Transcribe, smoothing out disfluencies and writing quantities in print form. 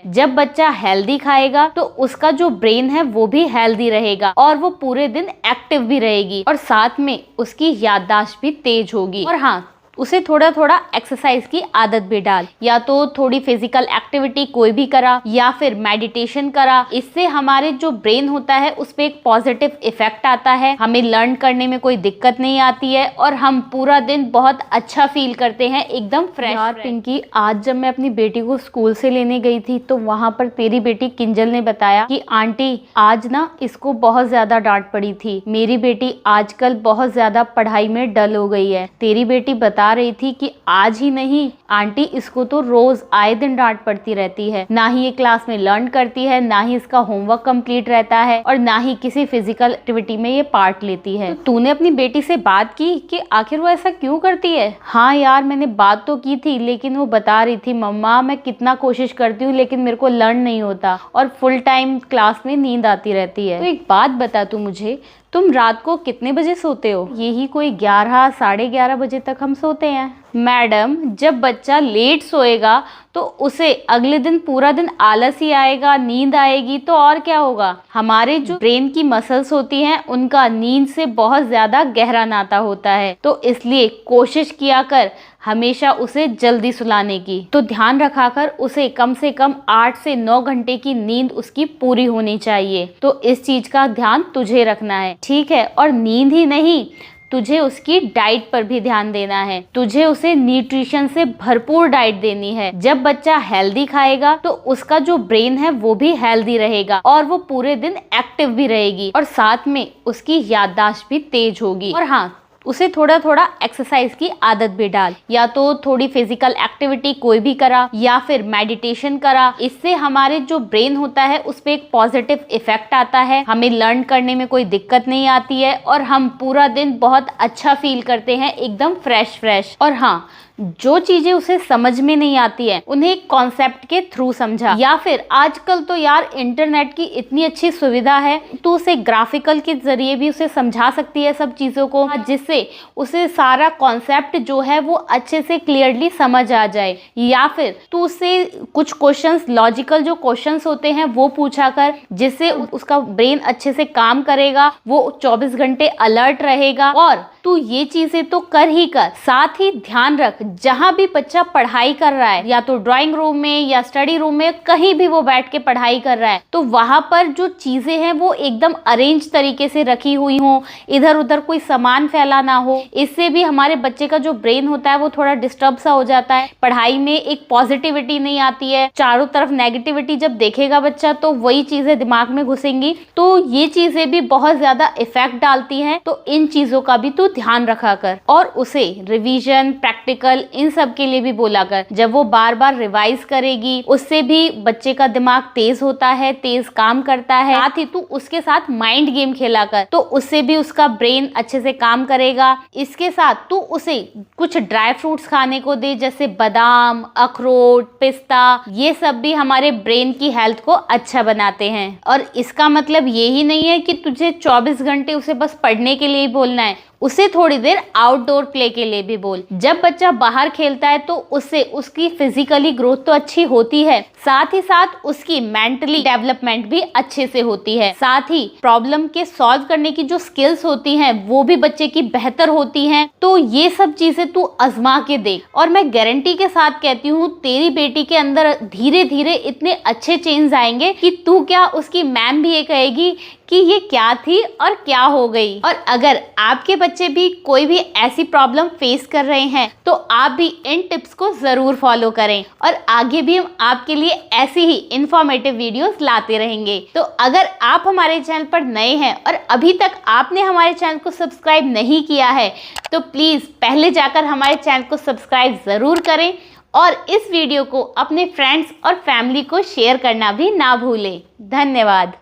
जब बच्चा हेल्दी खाएगा तो उसका जो ब्रेन है वो भी हेल्दी रहेगा और वो पूरे दिन एक्टिव भी रहेगी और साथ में उसकी याददाश्त भी तेज होगी। और हाँ, उसे थोड़ा थोड़ा एक्सरसाइज की आदत भी डाल, या तो थोड़ी फिजिकल एक्टिविटी कोई भी करा या फिर मेडिटेशन करा। इससे हमारे जो ब्रेन होता है उस पे एक पॉजिटिव इफेक्ट आता है, हमें लर्न करने में कोई दिक्कत नहीं आती है और हम पूरा दिन बहुत अच्छा फील करते हैं, एकदम फ्रेश। यार पिंकी, आज जब मैं अपनी बेटी को स्कूल से लेने गई थी तो वहाँ पर तेरी बेटी किंजल ने बताया कि आंटी आज ना इसको बहुत ज्यादा डांट पड़ी थी, मेरी बेटी आजकल बहुत ज्यादा पढ़ाई में डल हो गई है। तेरी बेटी बता रही थी कि आज ही नहीं आंटी, इसको तो रोज आए दिन डांट पड़ती रहती है, ना ही ये क्लास में लर्न करती है, ना ही इसका होमवर्क कंप्लीट रहता है और ना ही किसी फिजिकल एक्टिविटी में ये पार्ट लेती है। तो तूने अपनी बेटी से बात की कि आखिर वो ऐसा क्यों करती है? हाँ यार, मैंने बात तो की थी, लेकिन वो बता रही थी मम्मा मैं कितना कोशिश करती हूँ लेकिन मेरे को लर्न नहीं होता और फुल टाइम क्लास में नींद आती रहती है। तो एक बात बता तू मुझे, तुम रात को कितने बजे सोते हो? यही कोई 11 साढ़े 11 बजे तक हम सोते हैं। मैडम, जब बच्चा लेट सोएगा तो उसे अगले दिन पूरा दिन आलस ही आएगा, नींद आएगी, तो और क्या होगा। हमारे जो ब्रेन की मसल्स होती हैं उनका नींद से बहुत ज्यादा गहरा नाता होता है, तो इसलिए कोशिश किया कर हमेशा उसे जल्दी सुलाने की। तो ध्यान रखा कर उसे कम से कम 8 से 9 घंटे की नींद उसकी पूरी होनी चाहिए। तो इस चीज का ध्यान तुझे रखना है, ठीक है? और नींद ही नहीं, तुझे उसकी डाइट पर भी ध्यान देना है। तुझे उसे न्यूट्रिशन से भरपूर डाइट देनी है। जब बच्चा हेल्दी खाएगा तो उसका जो ब्रेन है वो भी हेल्दी रहेगा और वो पूरे दिन एक्टिव भी रहेगी और साथ में उसकी याददाश्त भी तेज होगी। और हाँ, उसे थोड़ा थोड़ा एक्सरसाइज की आदत भी डाल, या तो थोड़ी फिजिकल एक्टिविटी कोई भी करा या फिर मेडिटेशन करा। इससे हमारे जो ब्रेन होता है उस पे एक पॉजिटिव इफेक्ट आता है, हमें लर्न करने में कोई दिक्कत नहीं आती है और हम पूरा दिन बहुत अच्छा फील करते हैं, एकदम फ्रेश। और हाँ, जो चीजें उसे समझ में नहीं आती है उन्हें कॉन्सेप्ट के थ्रू समझा, या फिर आजकल तो यार इंटरनेट की इतनी अच्छी सुविधा है, तो उसे ग्राफिकल के जरिए भी उसे समझा सकती है सब चीजों को, जिससे उसे सारा कॉन्सेप्ट जो है वो अच्छे से क्लियरली समझ आ जाए। या फिर तू उससे कुछ क्वेश्चंस, लॉजिकल जो क्वेश्चंस होते हैं वो पूछा कर, जिससे उसका ब्रेन अच्छे से काम करेगा, वो 24 घंटे अलर्ट रहेगा। और तू ये चीजें तो कर ही कर, साथ ही ध्यान रख जहां भी बच्चा पढ़ाई कर रहा है, या तो ड्राइंग रूम में या स्टडी रूम में, कहीं भी वो बैठ के पढ़ाई कर रहा है, तो वहां पर जो चीजें हैं वो एकदम अरेंज तरीके से रखी हुई हो, इधर उधर कोई सामान फैला ना हो। इससे भी हमारे बच्चे का जो ब्रेन होता है वो थोड़ा डिस्टर्ब सा हो जाता है, पढ़ाई में एक पॉजिटिविटी नहीं आती है, चारों तरफ नेगेटिविटी जब देखेगा बच्चा तो वही चीजें दिमाग में घुसेंगी। तो ये चीजें भी बहुत ज्यादा इफेक्ट डालती हैं, तो इन चीजों का भी तू ध्यान रखा कर और उसे रिवीजन, प्रैक्टिकल, इन सब के लिए भी बोला कर। जब वो बार बार रिवाइज करेगी उससे भी बच्चे का दिमाग तेज होता है, तेज काम करता है। साथ ही तू उसके साथ माइंड गेम खेला कर, तो उससे भी उसका ब्रेन अच्छे से काम करेगा। इसके साथ तू उसे कुछ ड्राई फ्रूट्स खाने को दे, जैसे बादाम, अखरोट, पिस्ता, ये सब भी हमारे ब्रेन की हेल्थ को अच्छा बनाते हैं। और इसका मतलब ये ही नहीं है कि तुझे 24 घंटे उसे बस पढ़ने के लिए ही बोलना है, उसे थोड़ी देर आउटडोर प्ले के लिए भी बोल। जब बच्चा बाहर खेलता है तो उससे उसकी फिजिकली ग्रोथ तो अच्छी होती है, साथ ही साथ उसकी मेंटली डेवलपमेंट भी अच्छे से होती है। साथ ही प्रॉब्लम के सॉल्व करने की जो स्किल्स होती हैं वो भी बच्चे की बेहतर होती हैं। तो ये सब चीजें तू आजमा के देख, और मैं गारंटी के साथ कहती हूँ तेरी बेटी के अंदर धीरे धीरे इतने अच्छे चेंज आएंगे कि तू क्या, उसकी मैम भी ये कहेगी कि ये क्या थी और क्या हो गई। और अगर आपके बच्चे भी कोई भी ऐसी प्रॉब्लम फेस कर रहे हैं तो आप भी इन टिप्स को जरूर फॉलो करें, और आगे भी हम आपके लिए ऐसी ही इंफॉर्मेटिव वीडियोस लाते रहेंगे। तो अगर आप हमारे चैनल पर नए हैं और अभी तक आपने हमारे चैनल को सब्सक्राइब नहीं किया है तो प्लीज पहले जाकर हमारे चैनल को सब्सक्राइब जरूर करें और इस वीडियो को अपने फ्रेंड्स और फैमिली को शेयर करना भी ना भूलें। धन्यवाद।